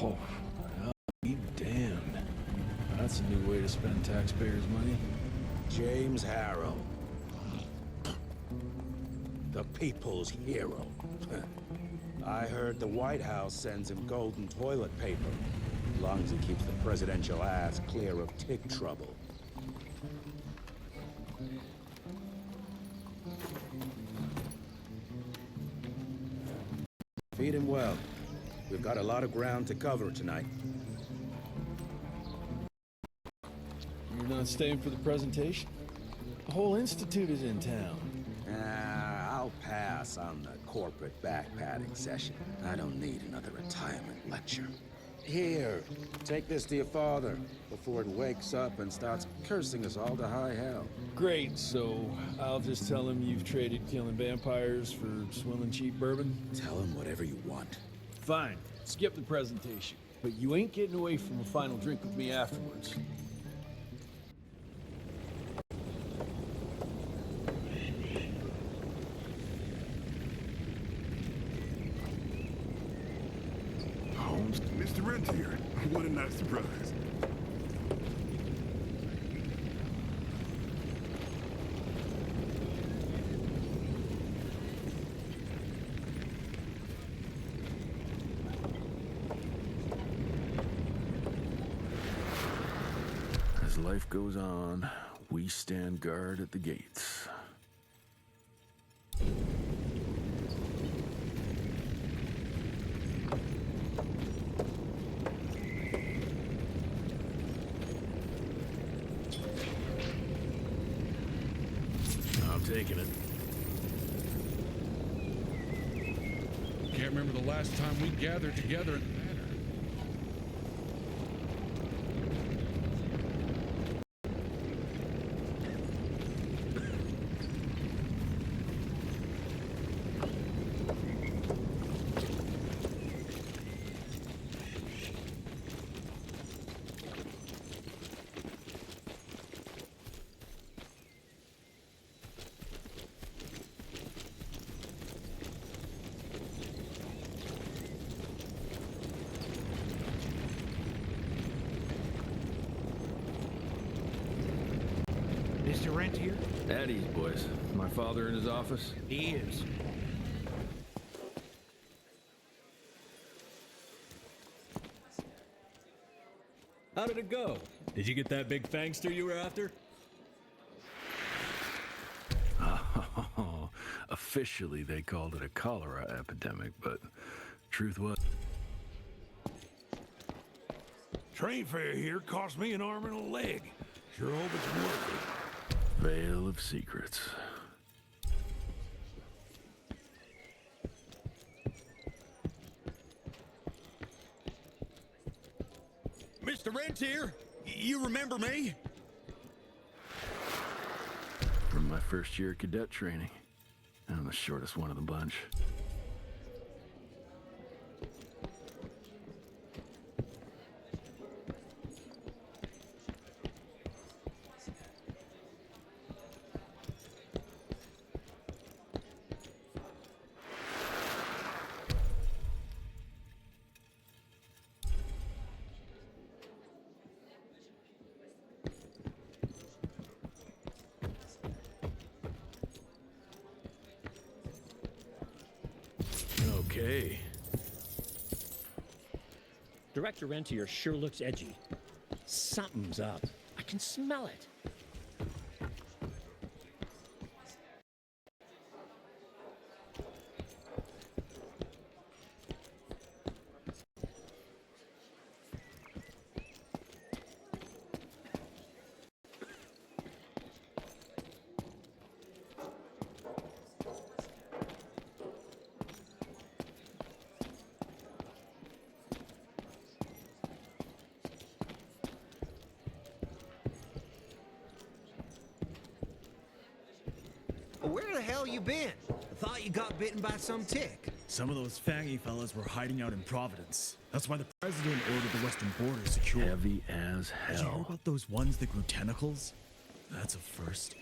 Oh, I'll be damned. That's a new way to spend taxpayers' money. James Harrow. The people's hero. I heard the White House sends him golden toilet paper, as long as he keeps the presidential ass clear of tick trouble. Feed him well. We've got a lot of ground to cover tonight. You're not staying for the presentation? The whole institute is in town. I'll pass on the corporate backpatting session. I don't need another retirement lecture. Here, take this to your father before it wakes up and starts cursing us all to high hell. Great, so I'll just tell him you've traded killing vampires for swilling cheap bourbon? Tell him whatever you want. Fine, skip the presentation. But you ain't getting away from a final drink with me afterwards. Mr. Rentier, what a nice surprise. As life goes on, we stand guard at the gates. Taking it. Can't remember the last time we gathered together in the manor. Mr. Rentier? At ease, boys. My father in his office? He is. How did it go? Did you get that big fangster you were after? Oh, officially they called it a cholera epidemic, but truth was... Train fare here cost me an arm and a leg. Sure hope it's worth it. Veil of secrets. Mr. Rentier, you remember me? From my first year of cadet training. I'm the shortest one of the bunch. Okay. Director Rentier sure looks edgy. Something's up. I can smell it. Where the hell you been? I thought you got bitten by some tick. Some of those faggy fellas were hiding out in Providence. That's why the president ordered the western border secured. Heavy as Did you hear hell. about those ones that grew tentacles? That's a first.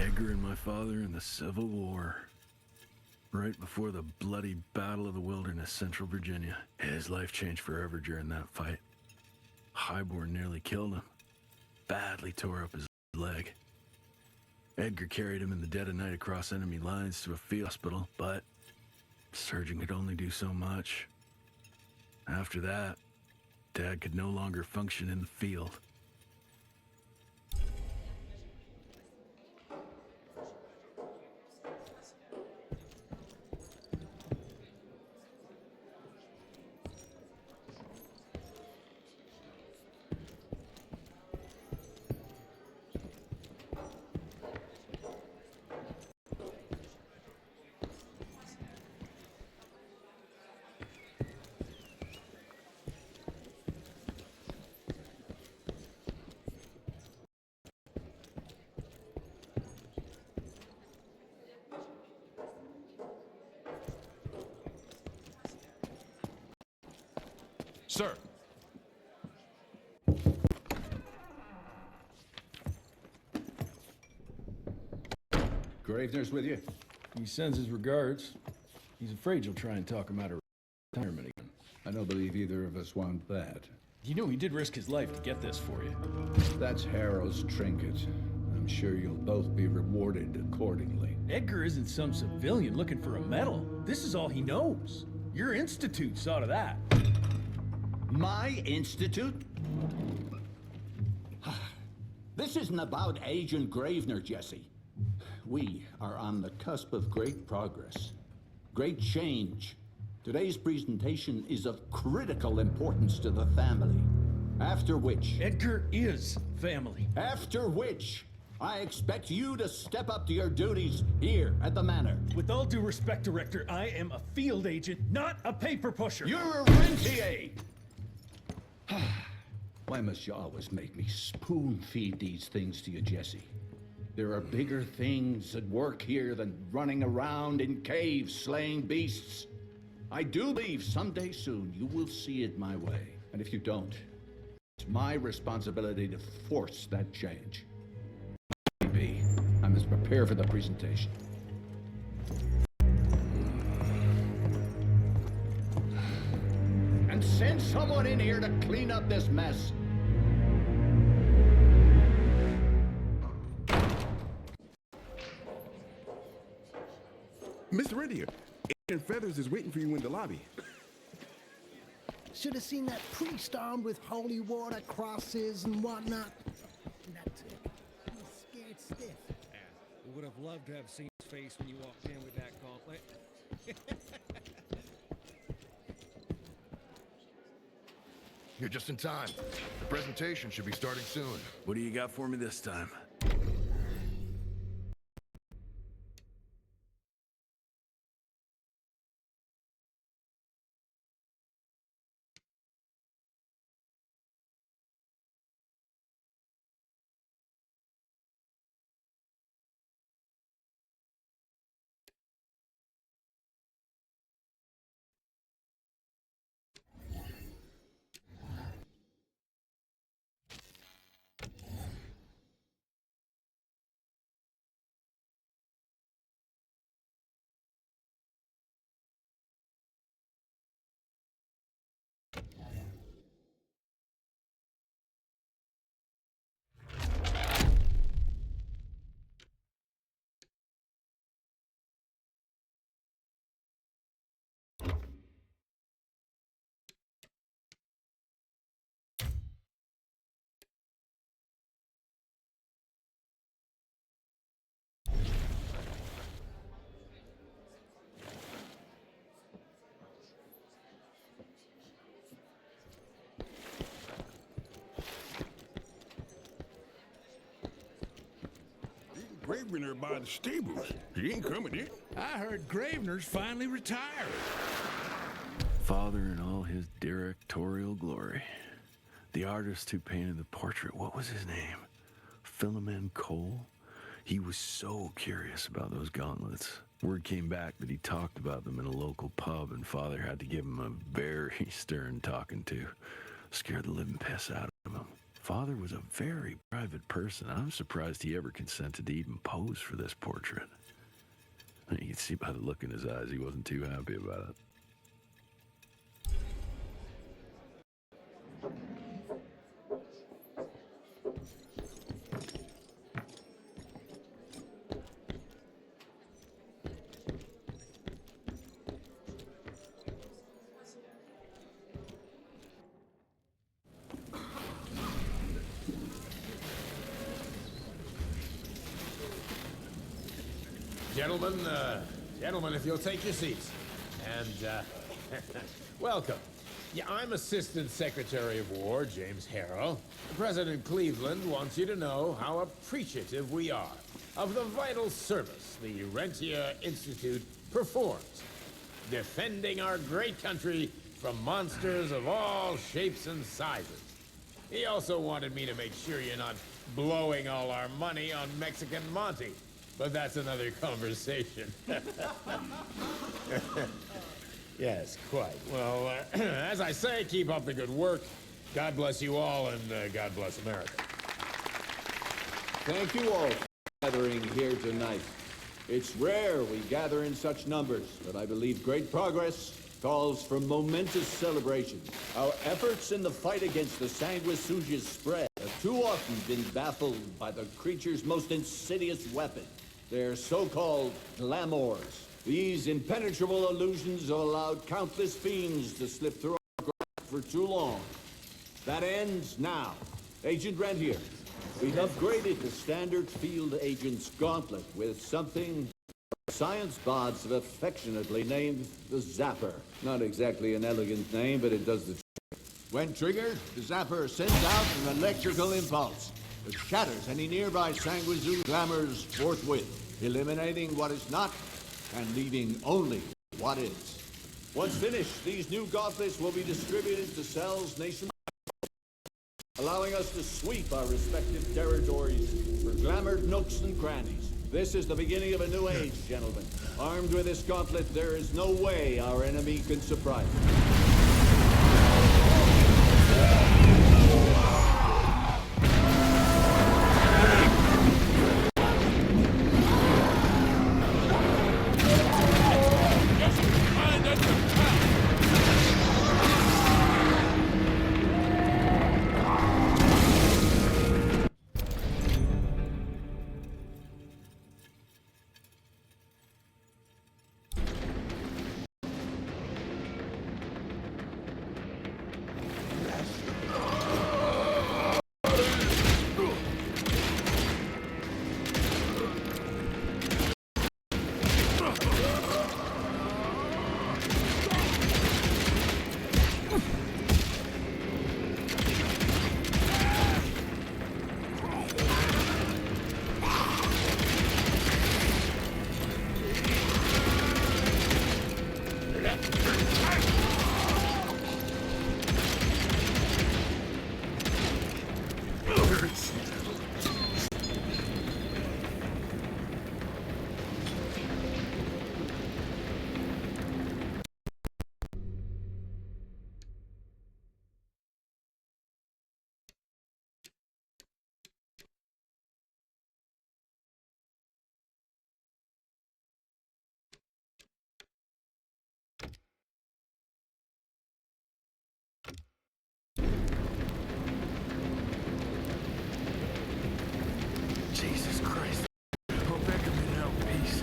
Edgar and my father in the Civil War. Right before the bloody Battle of the Wilderness, Central Virginia. His life changed forever during that fight. Highborn nearly killed him. Badly tore up his leg. Edgar carried him in the dead of night across enemy lines to a field hospital, but the surgeon could only do so much. After that, Dad could no longer function in the field. Sir. Gravener's with you? He sends his regards. He's afraid you'll try and talk him out of retirement again. I don't believe either of us want that. You know he did risk his life to get this for you. That's Harrow's trinket. I'm sure you'll both be rewarded accordingly. Edgar isn't some civilian looking for a medal. This is all he knows. Your institute saw to that. My institute? This isn't about Agent Gravener, Jesse. We are on the cusp of great progress, great change. Today's presentation is of critical importance to the family. After which... Edgar is family. After which, I expect you to step up to your duties here at the Manor. With all due respect, Director, I am a field agent, not a paper pusher. You're a rentier! Why must you always make me spoon-feed these things to you, Jesse? There are bigger things at work here than running around in caves slaying beasts. I do believe someday soon you will see it my way. And if you don't, it's my responsibility to force that change. Maybe I must prepare for the presentation. And send someone in here to clean up this mess. Mr. Rentier, Agent Feathers is waiting for you in the lobby. Should have seen that priest armed with holy water, crosses, and whatnot. That took. He was scared stiff. Yeah, we would have loved to have seen his face when you walked in with that gauntlet. You're just in time. The presentation should be starting soon. What do you got for me this time? Gravener by the stables. He ain't coming in. I heard Gravener's finally retired. Father in all his directorial glory. The artist who painted the portrait, what was his name? Philomen Cole? He was so curious about those gauntlets. Word came back that he talked about them in a local pub, and Father had to give him a very stern talking to. Scared the living piss out of him. Father was a very private person. I'm surprised he ever consented to even pose for this portrait. You can see by the look in his eyes, he wasn't too happy about it. Gentlemen, if you'll take your seats. And, welcome. Yeah, I'm Assistant Secretary of War, James Harrow. President Cleveland wants you to know how appreciative we are of the vital service the Rentia Institute performs, defending our great country from monsters of all shapes and sizes. He also wanted me to make sure you're not blowing all our money on Mexican Monty. But that's another conversation. Yes, quite. Well, as I say, keep up the good work. God bless you all, and God bless America. Thank you all for gathering here tonight. It's rare we gather in such numbers, but I believe great progress calls for momentous celebration. Our efforts in the fight against the sanguisuga's spread have too often been baffled by the creature's most insidious weapon. Their so-called glamours. These impenetrable illusions have allowed countless fiends to slip through our grasp for too long. That ends now. Agent Rentier, we've upgraded the standard field agent's gauntlet with something science gods have affectionately named the Zapper. Not exactly an elegant name, but it does the trick. When triggered, the Zapper sends out an electrical impulse that shatters any nearby sanguisuga glamours forthwith, eliminating what is not and leaving only what is. Once finished, these new gauntlets will be distributed to cells nationwide, allowing us to sweep our respective territories for glamored nooks and crannies. This is the beginning of a new age, gentlemen. Armed with this gauntlet, there is no way our enemy can surprise us. Jesus Christ. Hope that can be now peace.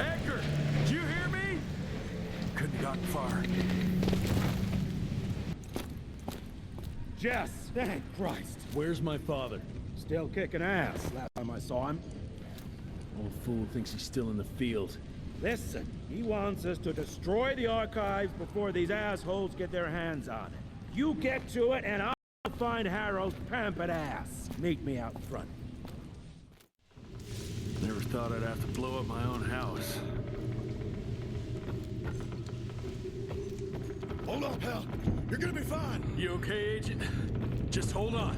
Edgar, did you hear me? Couldn't have gotten far. Jess, thank Christ. Where's my father? Still kicking ass last time I saw him. Old fool thinks he's still in the field. Listen, he wants us to destroy the archives before these assholes get their hands on it. You get to it, and I'll find Harold's pampered ass. Meet me out front. Never thought I'd have to blow up my own house. Hold up, Hal. You're gonna be fine. You okay, Agent? Just hold on.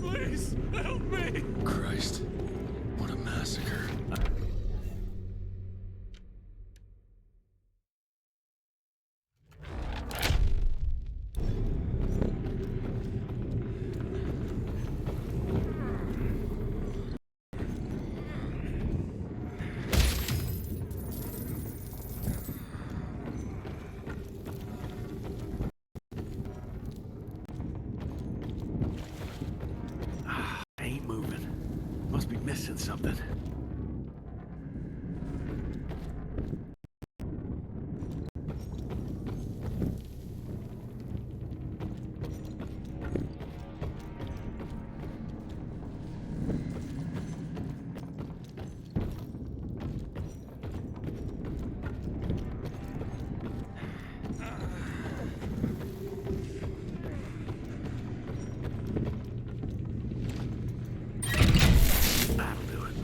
Please, help me! Christ, what a massacre. Ain't moving. Must be missing something. That'll do it.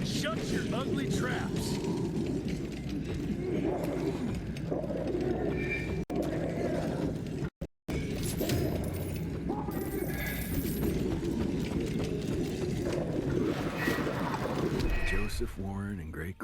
Shut your ugly traps! Joseph Warren and Great.